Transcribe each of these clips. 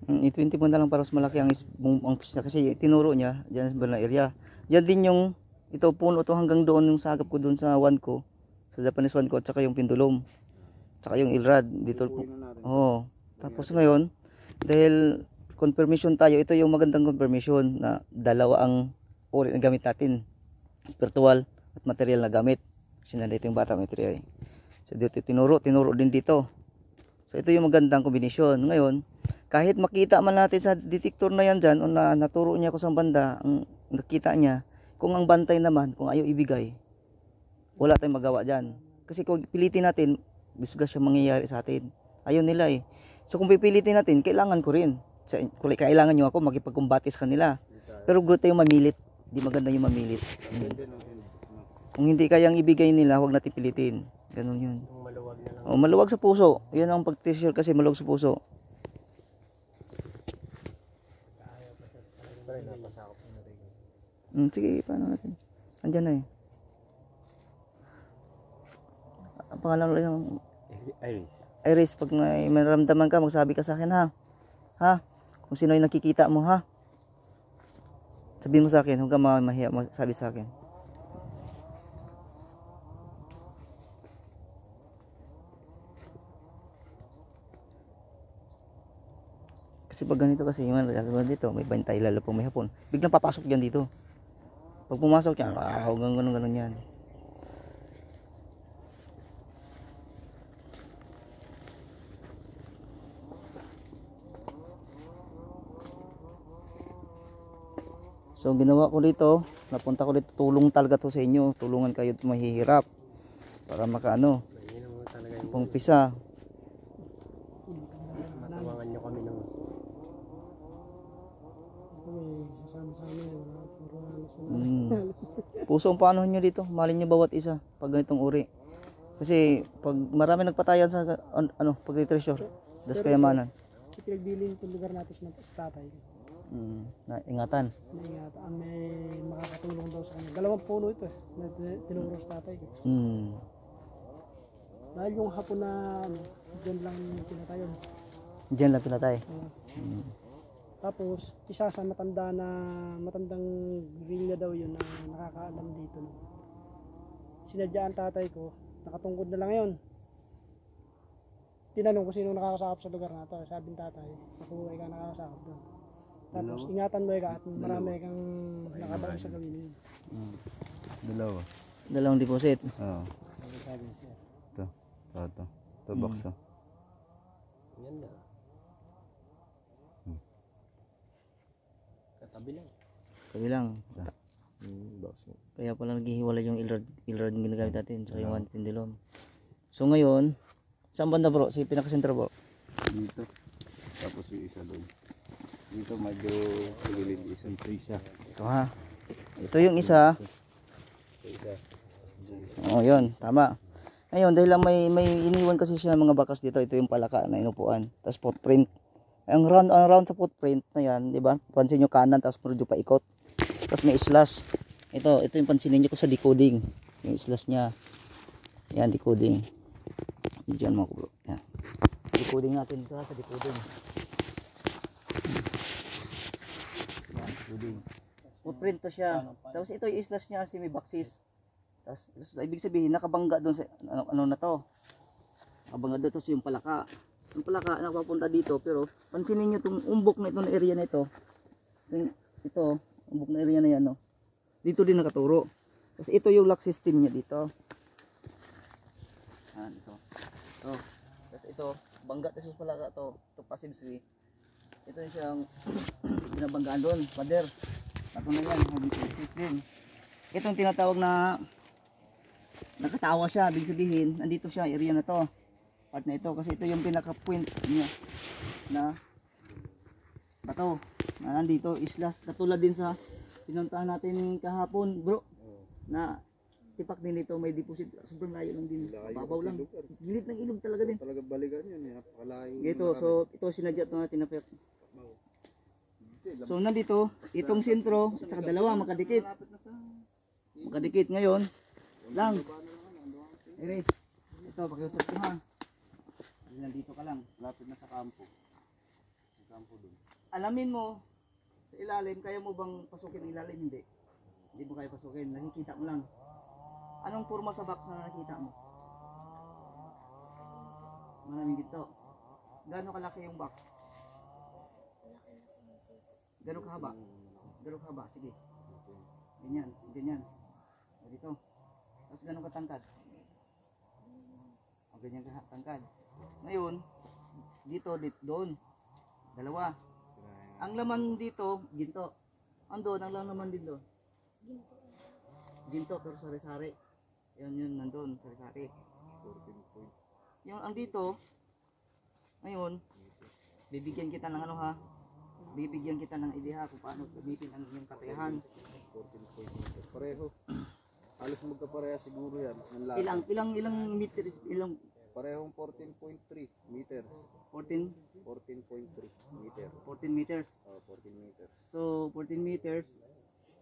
I-20 mo na lang para mas malaki ang pista kasi tinuro niya dyan sa bandang area. Diyan din yung ito puno to hanggang doon yung sagap ko doon sa one ko, sa Japanese one ko, at saka yung pendulum, saka yung ilrad dito. Oh, tapos ngayon dahil confirmation tayo, ito yung magandang confirmation na dalawa ang uri na gamit natin, spiritual at material na gamit. Kasi nandito yung bata material. So dito tinuro din dito. So ito yung magandang kombinasyon. Ngayon, kahit makita man natin sa detector na yan dyan, o na naturo niya ko sa banda, ang nakita niya, kung ang bantay naman, kung ayaw ibigay, wala tayong magawa dyan. Kasi kung pilitin natin, disgrasya mangyayari sa atin. Ayaw nila eh. So kung pipilitin natin, kailangan ko rin. Kailangan nyo ako makipagkumbati sa kanila. Pero good tayo mamilit. Di maganda yung mamilit. Kung hindi kayang ibigay nila, huwag natin pilitin. Ganun yun. Maluwag na lang. O, maluwag sa puso. Yun ang pag-t-shirt kasi maluwag sa puso. Sige, paano natin? Andyan na eh. Ang pangalan lang yung Iris. Pag may maramdaman ka, magsabi ka sa akin ha. Ha? Kung sino yung nakikita mo ha. Sabihin mo sa akin, huwag ka mahiya magsabi sa akin. Kasi pag ganito kasi, dito, may bantay lalo po may hapon. Biglang papasok yan dito. Pag pumasok yan, ganun yan. So ginawa ko dito, napunta ko dito, tulong talaga to sa inyo. Tulungan kayo mahihirap para makaano, pangpisa. Matawangan nyo kami ng Puso ang paano nyo dito, malin nyo bawat isa pag ganitong uri. Kasi pag marami nagpatayan sa pag treasure, das kayamanan. Pinagbilin itong lugar natin sa tatay. Ingatan. Ang may makakatulong daw sa kanya. Dalawang puno ito na tinuro sa tatay ko. Dahil yung hapon na dyan lang pinatayon. Diyan lang pinatay. Tapos isa sa matandang grilya daw yun na nakakaalam dito. Sinadya ang tatay ko, nakatungkod na lang ngayon. Tinanong ko sino nakakasakop sa lugar na to. Sabi ng tatay, ako ikaw nakakasakop doon. Tapos ingatan mo ikaw at marami kang nakabang sa gawin yun. Dalawang deposit. Oo. Ito box oh. yan na. Kabilang. Kaya pala naghihiwalay yung ilrad yung ginagamit natin sa yung one pendulum. So ngayon, saan banda bro? Si pinaka-sentro bro? Dito. Tapos yung isa doon. Dito medyo gilid isa. Dito isa. Ito ha. Ito yung isa. Oh, yun, tama. Ngayon, dahil lang may iniwan kasi siya mga bakas dito, ito yung palaka na inupuan. Tapos footprint. Ang round sa footprint na yan, di ba? Pansin nyo kanan, tapos medyo paikot. Tapos may slash. Ito yung pansinin nyo ko sa decoding. Yung slash niya. Yan, decoding. Diyan mo ko bro. Yan. Decoding natin ito sa decoding. Yan, decoding. Footprint to siya. Tapos ito yung slash niya kasi may backsis. Tapos ibig sabihin nakabangga doon sa ano na to. Nakabangga dito sa yung palaka. Yung palaka nakapunta dito, pero pansinin niyo tong umbok na ito na area na ito. Ito, umbok na area na yan, no. Dito din nakaturo. Tapos ito yung lock system niya dito. Ito. Oh. Tapos ito, bangga to sa palaka to. Ito passive sway. Ito yung siyang binabanggaan doon, pader. Ito na yan, system. Ito yung tinatawag na nakatawa siya, ibig sabihin, andito siya, area na to. Part na ito, kasi ito yung pinaka-point niya na bato na nandito, islas. Katulad din sa pinuntahan natin kahapon, bro, na tipak din ito, may deposit. Sobrang layo lang din, babaw lang. Gilid ng ilog talaga din. Talaga balikan yun, napakalayo. Ito, so ito sinadya ito na tinapit. So nandito, itong sentro, at saka dalawa, makadikit. Makadikit ngayon lang. Iris, ito pakiusap ko ha. Nandito ka lang. Lapit na sa kampo. Sa kampo dun. Alamin mo, sa ilalim, kaya mo bang pasukin ang ilalim? Hindi. Hindi mo kaya pasukin. Nakikita mo lang. Anong forma sa box na nakikita mo? Maraming dito. Gano'ng kalaki yung box? Gano'ng kahaba? Gano'ng kahaba? Sige. Ganyan. Ganyan. O dito. Tapos gano'ng katangkad? O ganyan katangkad. Ngayon, dito, doon. Dalawa. Ang laman dito, ginto. Andun, ang laman din doon. Ginto, pero sari-sari. Yun, nandun, sari-sari. 14 point. Yung ang dito, ngayon, bibigyan kita ng ano ha, bibigyan kita ng ideya kung paano gamitin ang iyong kakayahan. 14 point. Pareho. Halos magkapareha siguro yan. Ang laki. Ilang meters, ilang Parehong 14.3 meter. 14 14.3 meter. 14 meters. 14 meter. So 14 meters,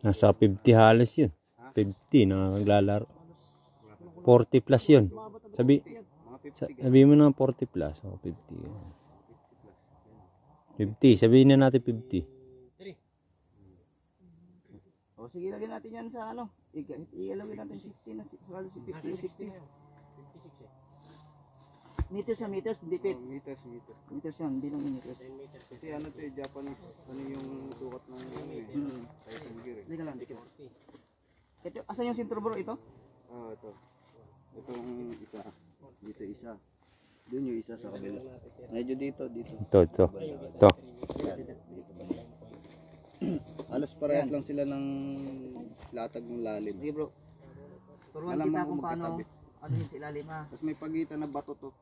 Nasa 50 halos yun. 50 na naglalaro. 40 plus yun. Mga 50 Sabi mo na 40 plus. O 50. 50. Sabihin na natin 50. o sige lagyan natin yan sa ano, ialawin natin 60 na, siguro si 50 o 60. Meters sa meters, hindi fit. meters. Meters yan, bilang meters. Kasi ano to eh, Japanese. Ano yung sukat ng ano eh. Tyson gear eh. Hindi ka lang, dito. Ito, asan yung sintro bro ito? Ito. Itong isa. Dito isa. Doon yung isa sa kabila. Medyo dito. Ito. Halos parehas lang sila ng latag ng lalim. Sige bro. Turuan Alam kita mo kung paano, magkatabi. ano yun sa ilalim ha. Tapos may pagitan na bato to.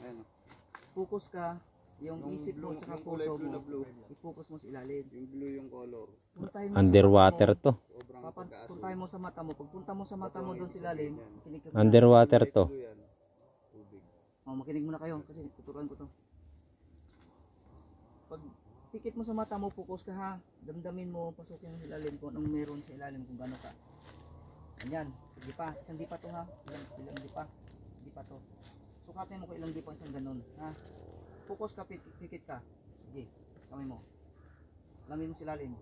Ayan o. Focus ka, yung isip mo at yung puso kulay blue na mo, blue. i-focus mo sa ilalim. Yung blue yung color. Puntahin mo Underwater to. Sobrang sa mata mo, pagkaasul. puntahin mo sa mata mo. Pagpunta mo sa mata mo doon sa ilalim, kinig ka. Underwater to. Blue yan. Tubig. Makinig muna kayo kasi tuturuan ko to. Pag pikit mo sa mata mo, focus ka ha. Damdamin mo, pasukin ang ilalim kung anong meron sa ilalim kung gano'n ka. Ganyan, di pa, isang di pa to ha. Ilang di pa to. Sukatin mo kung ilang di pa isang ganun ha. Focus ka, pikit ka. Sige, kamay mo. Alamin mo sa ilalim.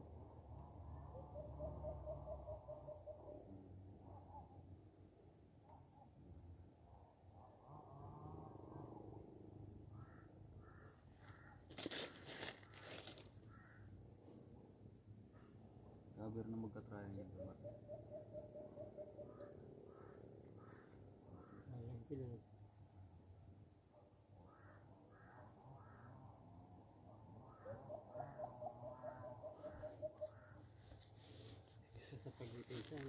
Cover na magka-triangle. Sa pagitan.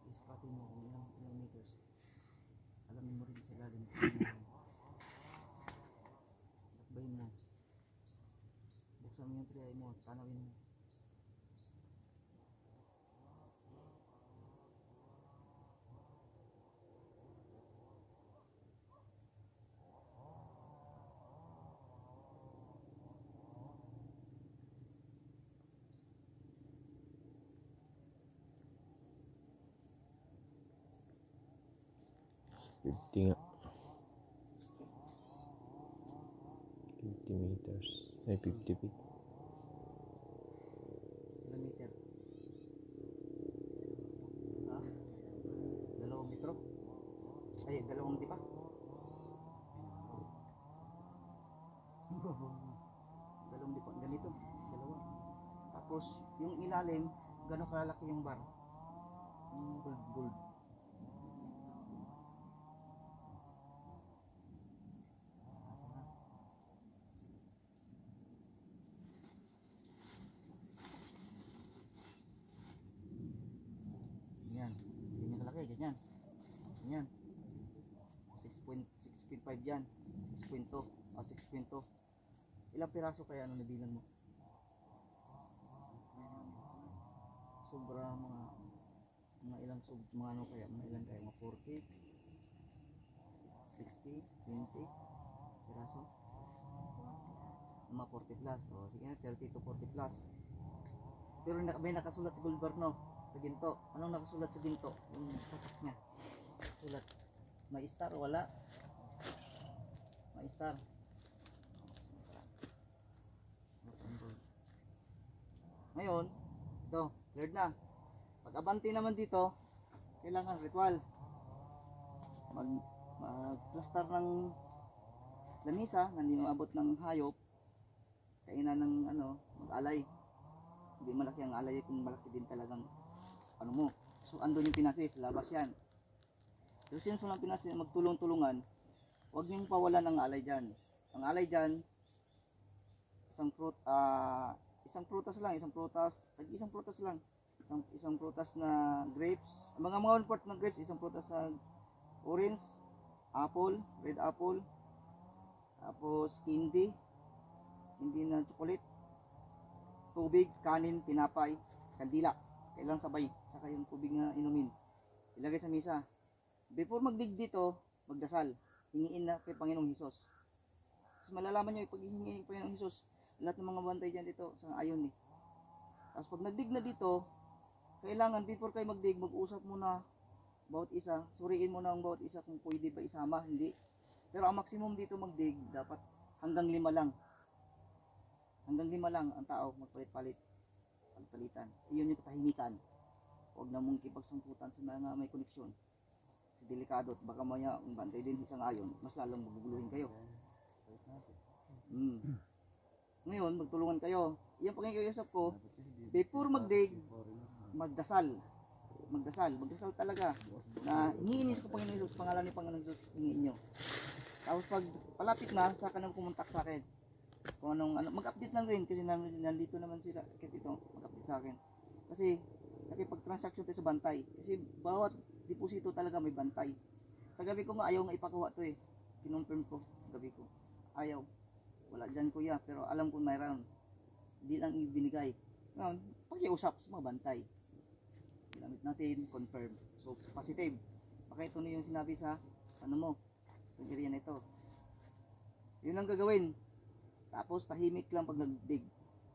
Isukatin mo kung ilang meters. Alamin mo rin sa ilalim. Lakbayin mo. Buksan mo yung tray mo, tanawin mo. Nga. 50 meters. Ay, 50 feet. Ilang meter? Ha? 2 metro? Ay, 2 di pa? Dalawang di pa, ganito, dalawa. Tapos, yung ilalim, gano'ng kalaki yung bar? Yung gold. Yan. Yan. 6.5 yan. 6.2. O 6.2. Ilang piraso kaya ano nabilang mo? Sobra mga ilang mga ano kaya, mga ilan kaya, mga 40, 60, 20 piraso. Mga 40 plus. O sige na, 30 to 40 plus. Pero may nakasulat sa gobyerno sa ginto. Anong nakasulat sa ginto? Yung tatak niya. Sulat. May star o wala? May star. Ngayon, ito, cleared na. Pag abante naman dito, kailangan ritual. Mag-plaster ng lamisa na hindi maabot ng hayop. Kainan ng mag-alay. Hindi malaki ang alay kung malaki din talagang ano mo. So andun yung pinasis, labas yan. So since walang pinasis, magtulong-tulungan, huwag niyong pawalan ng alay dyan. Ang alay dyan, isang prutas lang, isang prutas na grapes, mga 1/4 na grapes, isang prutas na orange, apple, red apple, tapos candy na chocolate, tubig, kanin, tinapay, kandila, kailang sabay, saka yung tubig na inumin, ilagay sa misa. Before magdig dito, magdasal, hingiin na kay Panginoong Hesus. Kasi malalaman nyo, pag hihingiin kay Panginoong Hesus, lahat ng mga bantay dyan dito sa ayon eh. Tapos pag nagdig na dito, kailangan before kayo magdig, mag-usap muna bawat isa, suriin mo na ang bawat isa kung pwede ba isama, hindi. Pero ang maximum dito magdig, dapat hanggang 5 lang. Hanggang 5 lang ang tao magpalit-palit, palitan. Iyon yung katahimikan. Huwag na mong kipagsangkutan sa mga may koneksyon. Kasi delikado, baka maya ang bantay din isang ayon, mas lalong maguguluhin kayo. Ngayon, magtulungan kayo. Yan pag-iusap ko, before magdig, magdasal talaga. Na hingin niyo sa Panginoon Hesus, pangalan ni Panginoon Hesus, hingin niyo. Tapos pag palapit na, saka nang kumontak sa akin. Kung mag-update lang rin kasi nandito naman sila, kahit ito, mag-update sa akin. Kasi nakipag-transaction tayo sa bantay. Kasi bawat deposito talaga may bantay. Sa gabi ko nga ayaw nga ipakuha to eh. Kinonfirm ko sa gabi ko. Ayaw. Wala dyan kuya, pero alam ko mayroon. Hindi lang ibinigay. Ngayon, pakiusap sa mga bantay. Ginamit natin, confirm. So, positive. Baka ito na yung sinabi sa, pagkiriyan na ito. Yun ang gagawin. Tapos, tahimik lang pag nagdig.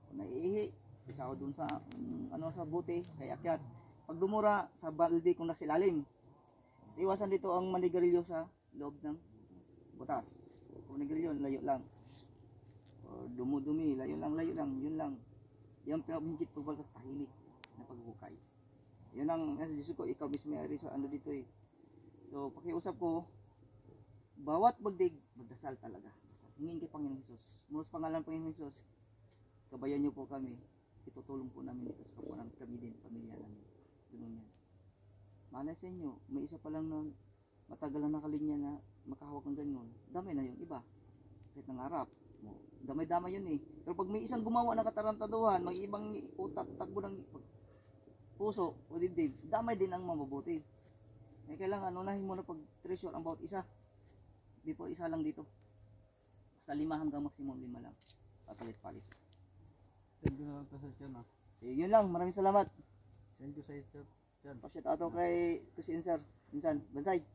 Kung naiihi, isa ko dun sa, sa buti, kay akyat. Pag dumura, sa balde kung nasilalim. Tapos, iwasan dito ang manigarilyo sa loob ng butas. Kung manigarilyo, layo lang. O dumudumi, layo lang, yun lang. Yung pinapahigit pagbalkas tahimik na paghukay. Yun ang message ko, ikaw mismo may sa dito eh. So, pakiusap ko, bawat magdig, magdasal talaga. Hingin kay Panginoon Hesus. Mula sa pangalan ng Panginoon Hesus, kabayan niyo po kami. Itutulong po namin ito sa kapunan kami din, pamilya namin. Ganun yan. Malay sa inyo, may isa pa lang na matagal na nakalinya na makahawak ng ganyan. Damay na yung iba. Kahit nangarap. Damay-damay yun eh. Pero pag may isang gumawa ng katarantaduhan, may ibang utak, takbo ng puso o dibdib, damay din ang mabubuti. Kaya kailangan unahin mo na pag-treasure ang bawat isa. Before isa lang dito. Sa 5 hanggang maximum 5 lang. Papalit-palit. Thank you na lang sa chan ah. Yun lang, maraming salamat. Thank you sa chan. Pasya ato kay Kusin Sir. Minsan, Bansay.